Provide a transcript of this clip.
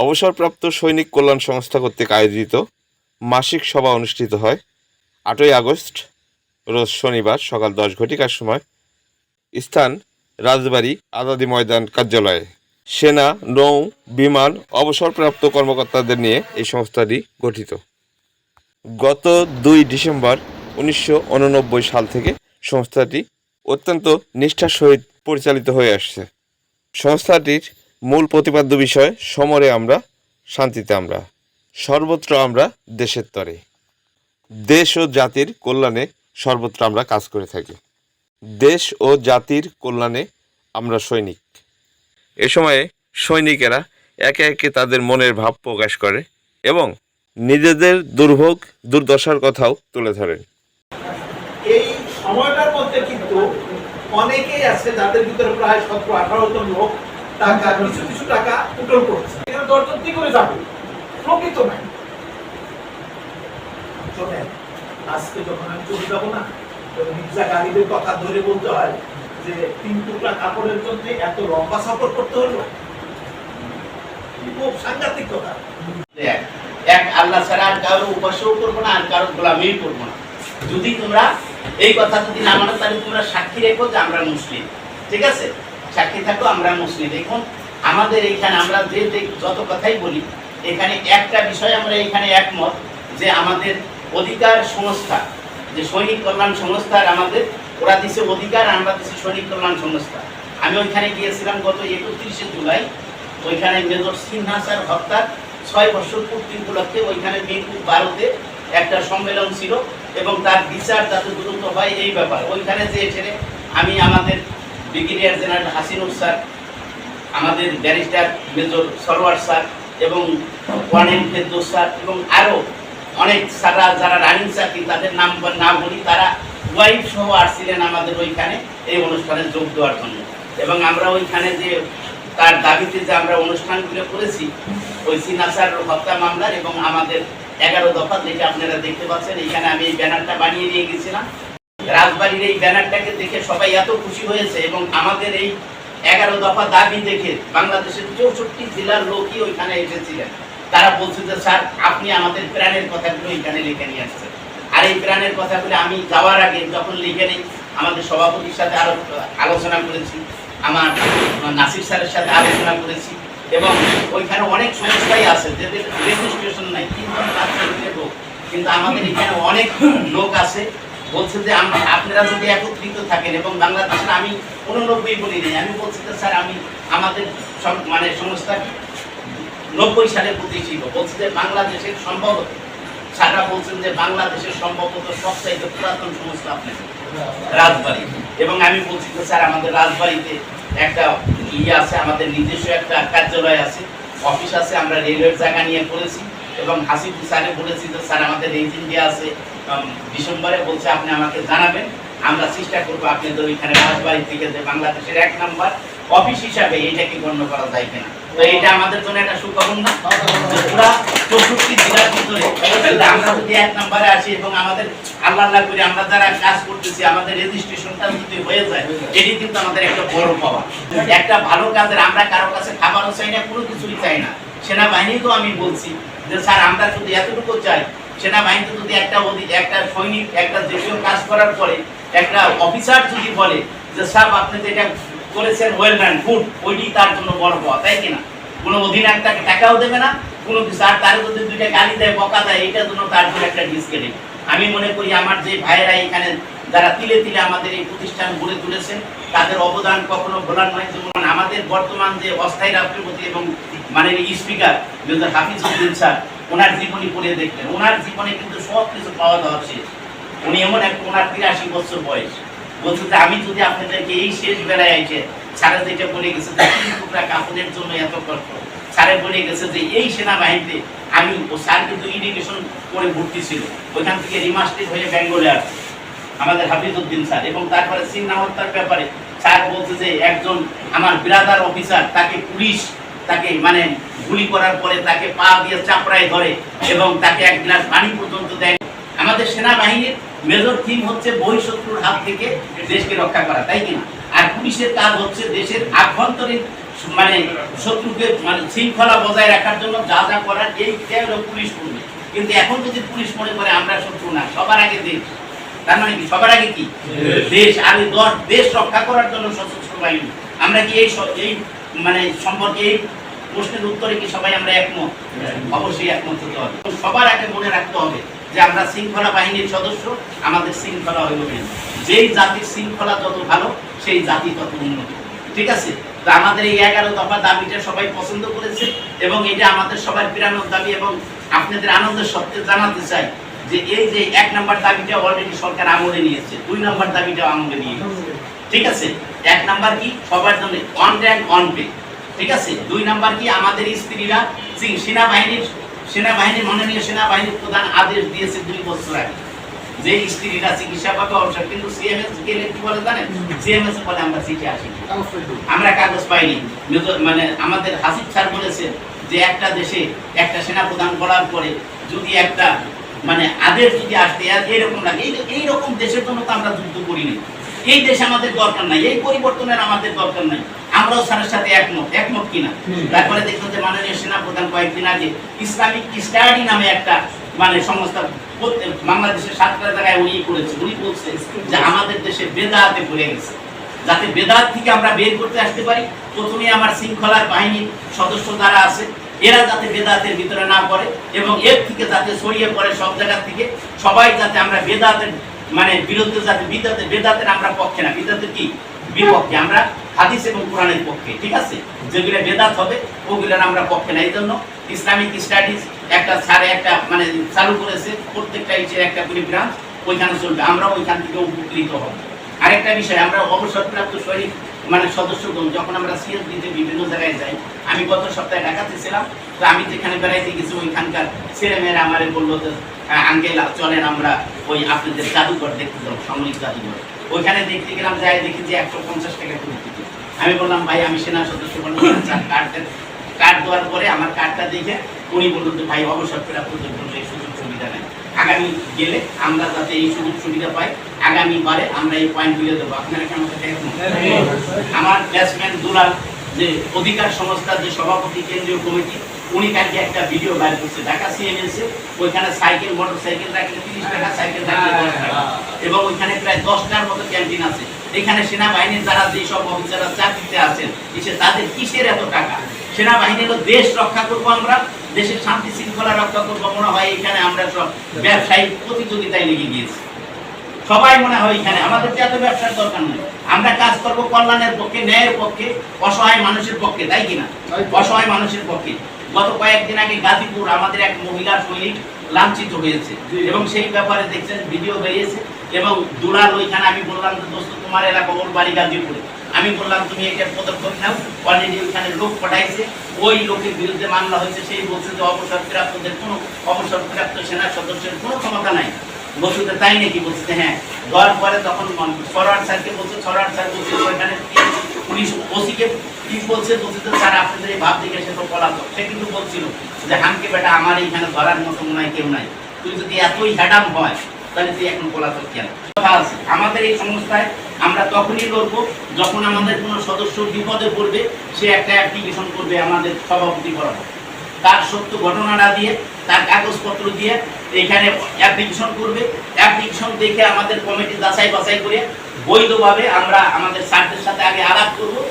অবসরপ্রাপ্ত সৈনিক কল্যাণ সংস্থা কর্তৃক আয়োজিত মাসিক সভা অনুষ্ঠিত হয় 8ই আগস্ট রোজ শনিবার সকাল 10 ঘটিকার সময়। স্থান রাজবাড়ী আজাদী ময়দান কার্যালয়ে। সেনা, নৌ, বিমান অবসরপ্রাপ্ত কর্মকর্তাদের নিয়ে এই সংস্থাটি গঠিত। গত 2 ডিসেম্বর 1989 সাল থেকে সংস্থাটি অত্যন্ত নিষ্ঠার সহিত পরিচালিত হয়ে আসছে। সংস্থাটির মূল প্রতিপাদ্য বিষয় সমরে আমরা, শান্তিতে আমরা, সর্বত্র আমরা দেশের তরে। দেশ ও জাতির কল্যাণে সর্বত্র আমরা কাজ করে থাকি। দেশ ও জাতির কল্যাণে আমরা সৈনিক। এ সময়ে সৈনিকেরা একে একে তাদের মনের ভাব প্রকাশ করে এবং নিজেদের দুর্ভোগ দুর্দশার কথাও তুলে ধরেন। এই সময়টার মধ্যে কিন্তু অনেকেই আছে যাদের ভিতরে প্রায় 17-18 জন লোক টাকা কিছু টাকা উঠল করছে। এখানে দরদর্দি করে যাবে, প্রকৃত নাই। শোনেন, আজকে যখন আমি চলে যাবো না, মির্জা গালিবের কথা ধরে বলতে হয় যে 3 টুকরা কাপড়ের জন্য এত লম্বা সফর করতে হলো, খুব সাংঘাতিক কথা। এক আল্লাহ ছাড়া আর কারো উপাসও করবো না, আর কারো গোলামি করবো না। যদি তোমরা এই কথা যদি না মানো, তাহলে তোমরা সাক্ষী রেখো যে আমরা মুসলিম। ঠিক আছে, সাক্ষী থাকো আমরা মুসলিম। দেখুন আমাদের এইখানে আমরা যে যত কথাই বলি, এখানে একটা বিষয় আমরা এখানে একমত যে আমাদের অধিকার সংস্থা, যে সৈনিক কল্যাণ সংস্থার আমাদের ওরা দিছে অধিকার, আমরা দিচ্ছি সৈনিক কল্যাণ সংস্থা। আমি ওইখানে গিয়েছিলাম গত 31শে জুলাই। ওইখানে মেজর সিনহা স্যার হত্যার 6 বছর পূর্তি উপলক্ষে ওইখানে মিরপুর 12-তে একটা সম্মেলন ছিল এবং তার বিচার যাতে দ্রুত হয় এই ব্যাপার। ওইখানে যে এসে আমি আমাদের ব্রিগেডিয়ার জেনারেল হাসিনুর স্যার, আমাদের ব্যারিস্টার মেজর সরওয়ার স্যার এবং কর্নেল ফেরদৌস স্যার এবং আরও অনেক স্যাররা যারা রানিং চাকরি, তাদের নাম না বলি, তারা ওয়াইফ সহ আসছিলেন আমাদের ওইখানে এই অনুষ্ঠানে যোগ দেওয়ার জন্য। এবং আমরা ওইখানে যে তার দাবিতে যে আমরা অনুষ্ঠানগুলো করেছি, ওই সিনহা স্যার হত্যা মামলার এবং আমাদের 11 দফা, যেটা আপনারা দেখতে পাচ্ছেন, এইখানে আমি এই ব্যানারটা বানিয়ে নিয়ে গেছিলাম। রাজবাড়ির এই ব্যানারটাকে দেখে সবাই এত খুশি হয়েছে এবং আমাদের এই 11 দফা দাবি দেখে বাংলাদেশের 64 জেলার লোকই ওইখানে এসেছিলেন। তারা বলছে যে স্যার আপনি আমাদের প্রাণের কথাগুলো এখানে লিখে নিয়ে আসছেন। আর এই প্রাণের কথাগুলো আমি যাওয়ার আগে যখন লিখে নেই, আমাদের সভাপতির সাথে আরো আলোচনা করেছি, আমার নাসির স্যারের সাথে আলোচনা করেছি এবং ওইখানে অনেক সংস্থাই আছে যাদের রেজিস্ট্রেশন নাই, কিন্তু আমাদের এখানে অনেক লোক আছে বলছে যে আপনারা যদি একত্রিত থাকেন এবং বাংলাদেশের, আমি 89 বলি নেই, আমি বলছি যে স্যার আমি আমাদের মানে সংস্থা 90 সালে প্রতিষ্ঠিত, বলছে যে বাংলাদেশের সম্ভবত, স্যাররা বলছেন যে বাংলাদেশের সম্ভবত সবচাইতে পুরাতন সংস্থা আপনার রাজবাড়ী। এবং আমি বলছি যে স্যার আমাদের রাজবাড়িতে একটা আছে, আমাদের নিজস্ব একটা কার্যালয় আছে, অফিস আছে, আমরা রেলওয়ের জায়গা নিয়ে করেছি এবং হাসিবুল স্যারে বলেছি যে স্যার আমাদের রেজিং দিয়ে আছে ডিসেম্বরে, বলছে আপনি আমাকে জানাবেন, আমরা চেষ্টা করবো আপনাদের ওইখানে রাজবাড়ি থেকে যে বাংলাদেশের 1 নম্বর অফিস হিসাবে এইটাকে গণ্য করা যায় কিনা। তো এটা আমাদের জন্য একটা সুখবর না? পুরা 64 জেলার ভিতরে আমরা যদি 1 নম্বরে আসি এবং আমাদের আল্লাহ করে আমরা যারা কাজ করতেছি, আমাদের রেজিস্ট্রেশনটা যদি হয়ে যায়, এটি কিন্তু আমাদের একটা বড় পাওয়া। একটা ভালো কাজের আমরা কারো কাছে খাবারও চাই না, কোনো কিছুই চাই না। সেনাবাহিনী তো আমি বলছি যে স্যার আমরা যদি এতটুকু চাই, সেনাবাহিনী যদি একটা সৈনিক একটা দেশীয় কাজ করার পরে একটা অফিসার যদি বলে যে স্যার আপনি যেটা করেছেন ওয়েল ডান, গুড, ওইটি তার জন্য বড় পাওয়া, তাই কিনা? কোনো অধিনায়ক তাকে টাকাও দেবে না, কোনো কিছু, আর তার যদি 2টা গালি দেয়, বকা দেয়, এটার জন্য তার জন্য একটা ডিসক্রেডিট। আমি মনে করি আমার যে ভাইয়েরা এখানে যারা তিলে তিলে আমাদের এই প্রতিষ্ঠান গড়ে তুলেছেন, তাদের অবদান কখনো ভোলার নয়। যেমন আমাদের বর্তমান যে অস্থায়ী রাষ্ট্রপতি এবং মাননীয় স্পিকার মেজর হাফিজউদ্দিন স্যার, ওনার জীবনী পড়ে দেখলেন, ওনার জীবনে কিন্তু সব কিছু পাওয়া দাওয়া শেষ। উনি এমন একটা, ওনার 83 বছর বয়স, বলছে যে আমি যদি আপনাদেরকে এই শেষ বেলায় এসে, স্যারে যেটা বলে গেছে যে 3 টুকরা কাপড়ের জন্য এত কষ্ট, স্যারে বলে গেছে যে এই সেনাবাহিনীতে আমি, ও স্যার কিন্তু ইরিগেশন করে ভর্তি ছিল, ওইখান থেকে রিমাস্টেড হয়ে বেঙ্গলে আসছে আমাদের হাফিজউদ্দিন স্যার। এবং তারপরে সিনহা হত্যার ব্যাপারে স্যার বলছে যে একজন আমার ব্রাদার অফিসার, তাকে পুলিশ তাকে মানে গুলি করার পরে তাকে পা দিয়ে চাপড়ায় ধরে এবং তাকে 1 গ্লাস পানি পর্যন্ত দেয়। আমাদের সেনাবাহিনীর মেজর থিম হচ্ছে বহিঃশত্রুর হাত থেকে দেশকে রক্ষা করা, তাই কিনা? আর পুলিশের কাজ হচ্ছে দেশের আভ্যন্তরীণ মানে শত্রুকে মানে শৃঙ্খলা বজায় রাখার জন্য যা যা করার এইটা হলো পুলিশ করবে। কিন্তু এখন যদি পুলিশ মনে করে আমরা শত্রু না, সবার আগে দেশ, তার মানে কি সবার আগে কি দেশ, আর দেশ রক্ষা করার জন্য সশস্ত্র বাহিনী। আমরা কি এই মানে সম্পর্কে এই প্রশ্নের উত্তরে কি সবাই আমরা একমত? অবশ্যই একমত হতে হবে। সবার আগে মনে রাখতে হবে যে আমরা শৃঙ্খলা বাহিনীর সদস্য, আমাদের শৃঙ্খলা হইল মেন। যেই জাতির শৃঙ্খলা যত ভালো সেই জাতি তত উন্নত। ঠিক আছে? তো আমাদের এই 11 দফা দাবিটা সবাই পছন্দ করেছে এবং এটা আমাদের সবার বিরানোর দাবি। এবং আপনাদের আনন্দের সত্ত্বে জানাতে চাই যে এই যে 1 নম্বর দাবিটা অলরেডি সরকার আমলে নিয়েছে, 2 নম্বর দাবিটাও আমলে নিয়ে গেছে। ঠিক আছে? 1 নম্বর কি সবার জন্য অন র্যাঙ্ক অন পে। ঠিক আছে? 2 নম্বর কি আমাদের স্ত্রীরা সেনাবাহিনীর মাননীয় সেনাবাহিনীর প্রধান আদেশ দিয়েছে 2 বছর আগে যে স্ত্রীরা চিকিৎসা পাবে অবসর। কিন্তু সিএমএস গেলে কি বলে জানেন? সিএমএস বলে আমরা চিঠি আসিনি, আমরা কাগজ পাইনি। মানে আমাদের হাসিব স্যার বলেছেন যে একটা দেশে একটা সেনাপ্রধান বলার পরে যদি একটা মানে আদেশ যদি আসতে এরকম লাগে, এইরকম দেশের জন্য তো আমরা যুদ্ধ করিনি। এই দেশ আমাদের দরকার নাই, এই পরিবর্তনের আমাদের দরকার নাই। আমরাও স্যারের সাথে একমত কিনা। তারপরে দেখুন যে মাননীয় সেনাপ্রধান কয়েকদিন আগে ইসলামিক স্টাডি নামে একটা মানে সংস্থা বাংলাদেশের 7টা জায়গায় উনি করেছে। উনি বলছে যে আমাদের দেশে বেদাতে পড়ে গেছে, যাতে বেদাত থেকে আমরা বের করতে আসতে পারি। প্রথমে আমার শৃঙ্খলার বাহিনীর সদস্য যারা আছে এরা যাতে বেদাতের ভিতরে না পড়ে এবং এর থেকে যাতে ছড়িয়ে পড়ে সব জায়গা থেকে, সবাই যাতে আমরা বেদাতের মানে বিরুদ্ধে, যাতে বেদাতের আমরা পক্ষে না, বিদাতের কি বিপক্ষে, আমরা হাদিস এবং কোরআনের পক্ষে। ঠিক আছে? যেগুলো বেদাত হবে ওগুলোর আমরা পক্ষে না। এই জন্য ইসলামিক স্টাডিজ একটা স্যারে একটা মানে চালু করেছে, প্রত্যেকটা ইসের একটা করে ব্রাঞ্চ ওইখানে চলবে, আমরা ওইখান থেকে উপকৃত হব। আরেকটা বিষয়, আমরা অবসরপ্রাপ্ত শহীদ মানে সদস্যগণ যখন আমরা সিএস দিতে বিভিন্ন জায়গায় যাই, আমি গত সপ্তাহে ঢাকাতে ছিলাম, তো আমি যেখানে বেড়াইতে গেছি ওইখানকার ছেলেমেয়েরা আমারে বললো যে আঙ্কেল চলেন আমরা ওই আপনাদের জাদুঘর দেখতে যাবো, সামরিক জাদুঘর। ওইখানে দেখতে গেলাম, যাই দেখি যে 150 টাকা করে টিকিট। আমি বললাম ভাই আমি সেনা সদস্য, কার্ড দেওয়ার পরে আমার কার্ডটা দেখে উনি বললেন যে ভাই অবসরপ্রাপ্তদের জন্য এই সুযোগ সুবিধা নেই, আগামী গেলে আমরা যাতে এই সুযোগ সুবিধা পাই, আগামীবারে আমরা এই পয়েন্টগুলো দেবো। আপনারা কেমন আমার ব্যাটসম্যান দুলাল যে অধিকার সংস্থার যে সভাপতি কেন্দ্রীয় কমিটি, উনি কালকে একটা ভিডিও বাইর করছে ঢাকা সিএমএসে। ওইখানে সাইকেল মোটর সাইকেল রাখলে 30 টাকা, সাইকেল রাখলে 10 টাকা, এবং ওইখানে প্রায় 10টার মতো ক্যান্টিন আছে। এখানে সেনাবাহিনীর যারা যেসব অফিসাররা চাকরিতে আছেন তাদের কিসের এত টাকা? সেনাবাহিনীর দেশ রক্ষা করবো, আমরা দেশের শান্তি শৃঙ্খলা রক্ষা করবো, মনে হয় এখানে আমরা সব ব্যবসায়িক প্রতিযোগিতায় লেগে গিয়েছি। সবাই মনে হয় এখানে আমাদের এত ব্যবসার দরকার নেই, আমরা কাজ করবো কল্যাণের পক্ষে, ন্যায়ের পক্ষে, অসহায় মানুষের পক্ষে, তাই কিনা? অসহায় মানুষের পক্ষে। গত কয়েকদিন আগে গাজীপুর আমাদের এক মহিলা সৈনিক লাঞ্ছিত হয়েছে এবং সেই ব্যাপারে দেখছেন ভিডিও বেরিয়েছে। এবং দুলাল ওইখানে আমি বললাম যে দোস্ত তোমার এলাকা ওর বাড়ি গাজীপুরে, আমি বললাম তুমি এটা পদক্ষেপ নাও। অলরেডি ওইখানে লোক পাঠাইছে, ওই লোকের বিরুদ্ধে মামলা হয়েছে। সেই বলছে যে অবসরপ্রাপ্ত সেনা সদস্যের কোনো ক্ষমতা নাই। বলছে তাই নাকি? বলছে হ্যাঁ। দেওয়ার পরে তখন ফরওয়ার্ড স্যারকে বলছে, ফরওয়ার্ড স্যার বলছে ওইখানে পুলিশ ওসিকে কি বলছে, বলছে স্যার আপনাদের এই ভাব দেখে সে তো পলাতক। সে কিন্তু বলছিল যে হামকে বেটা আমার এইখানে ধরার মতো মনে হয় কেউ নাই, তুই যদি এতই হ্যাডাম হয় তাহলে তুই এখন পলাতক কেন? আমাদের এই সংস্থায় আমরা তখনই লড়বো যখন আমাদের কোনো সদস্য বিপদে পড়বে, সে একটা অ্যাপ্লিকেশন করবে আমাদের সভাপতি বরাবর, তার সত্য ঘটনাটা দিয়ে, তার কাগজপত্র দিয়ে এখানে অ্যাপ্লিকেশন করবে। অ্যাপ্লিকেশন দেখে আমাদের কমিটি যাচাই বাছাই করে বৈধভাবে আমরা আমাদের স্যারদের সাথে আগে আলাপ করবো।